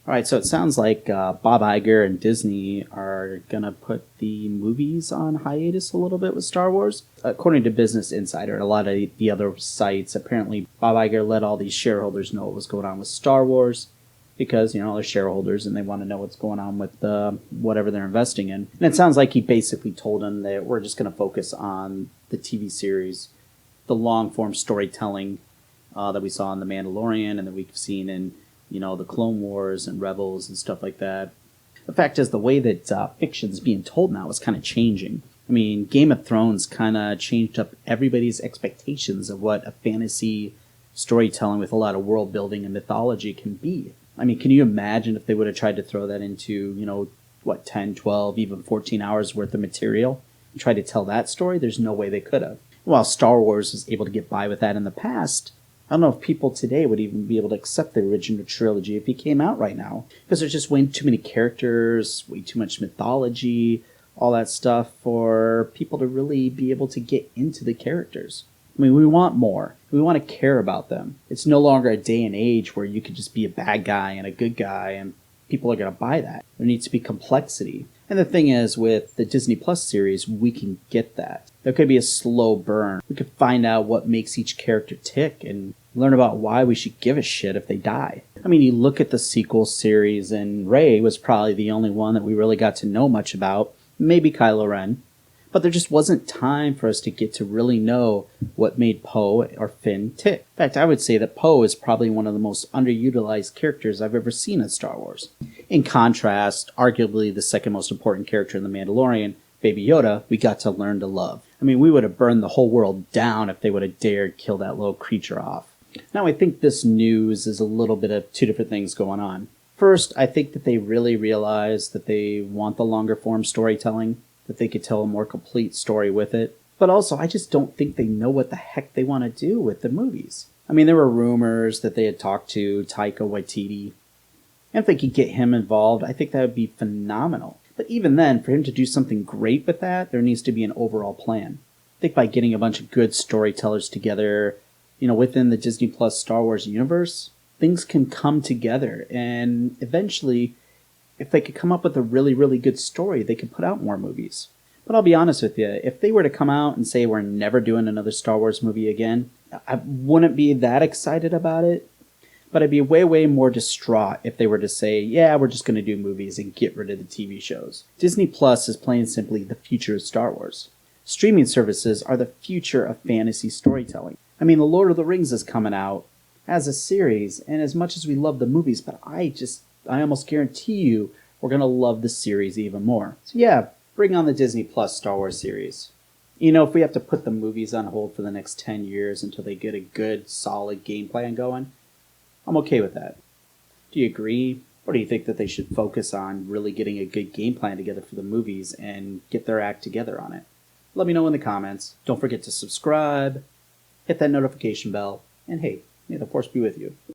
All right, so it sounds like Bob Iger and Disney are going to put the movies on hiatus a little bit with Star Wars. According to Business Insider and a lot of the other sites, apparently Bob Iger let all these shareholders know what was going on with Star Wars because, they're shareholders and they want to know what's going on with whatever they're investing in. And it sounds like he basically told them that we're just going to focus on the TV series, the long-form storytelling that we saw in The Mandalorian and that we've seen in the Clone Wars and Rebels and stuff like that. The fact is, the way that fiction's being told now is kind of changing. I mean, Game of Thrones kind of changed up everybody's expectations of what a fantasy storytelling with a lot of world building and mythology can be. I mean, can you imagine if they would have tried to throw that into, 10, 12, even 14 hours worth of material and try to tell that story? There's no way they could have. While Star Wars was able to get by with that in the past, I don't know if people today would even be able to accept the original trilogy if it came out right now. Because there's just way too many characters, way too much mythology, all that stuff for people to really be able to get into the characters. I mean, we want more. We want to care about them. It's no longer a day and age where you could just be a bad guy and a good guy and people are going to buy that. There needs to be complexity. And the thing is, with the Disney Plus series, we can get that. There could be a slow burn. We could find out what makes each character tick and learn about why we should give a shit if they die. I mean, you look at the sequel series, and Rey was probably the only one that we really got to know much about. Maybe Kylo Ren. But there just wasn't time for us to get to really know what made Poe or Finn tick. In fact, I would say that Poe is probably one of the most underutilized characters I've ever seen in Star Wars. In contrast, arguably the second most important character in The Mandalorian, Baby Yoda, we got to learn to love. I mean, we would have burned the whole world down if they would have dared kill that little creature off. Now, I think this news is a little bit of two different things going on. First, I think that they really realize that they want the longer form storytelling, that they could tell a more complete story with it. But also, I just don't think they know what the heck they want to do with the movies. I mean, there were rumors that they had talked to Taika Waititi. And if they could get him involved, I think that would be phenomenal. But even then, for him to do something great with that, there needs to be an overall plan. I think by getting a bunch of good storytellers together, within the Disney Plus Star Wars universe, things can come together. And eventually, if they could come up with a really, really good story, they could put out more movies. But I'll be honest with you, if they were to come out and say we're never doing another Star Wars movie again, I wouldn't be that excited about it. But I'd be way, way more distraught if they were to say, yeah, we're just going to do movies and get rid of the TV shows. Disney Plus is plain and simply the future of Star Wars. Streaming services are the future of fantasy storytelling. I mean, The Lord of the Rings is coming out as a series, and as much as we love the movies, but I almost guarantee you we're going to love the series even more. So yeah, bring on the Disney Plus Star Wars series. If we have to put the movies on hold for the next 10 years until they get a good, solid game plan going, I'm okay with that. Do you agree? Or do you think that they should focus on really getting a good game plan together for the movies and get their act together on it? Let me know in the comments. Don't forget to subscribe, hit that notification bell, and hey, may the Force be with you.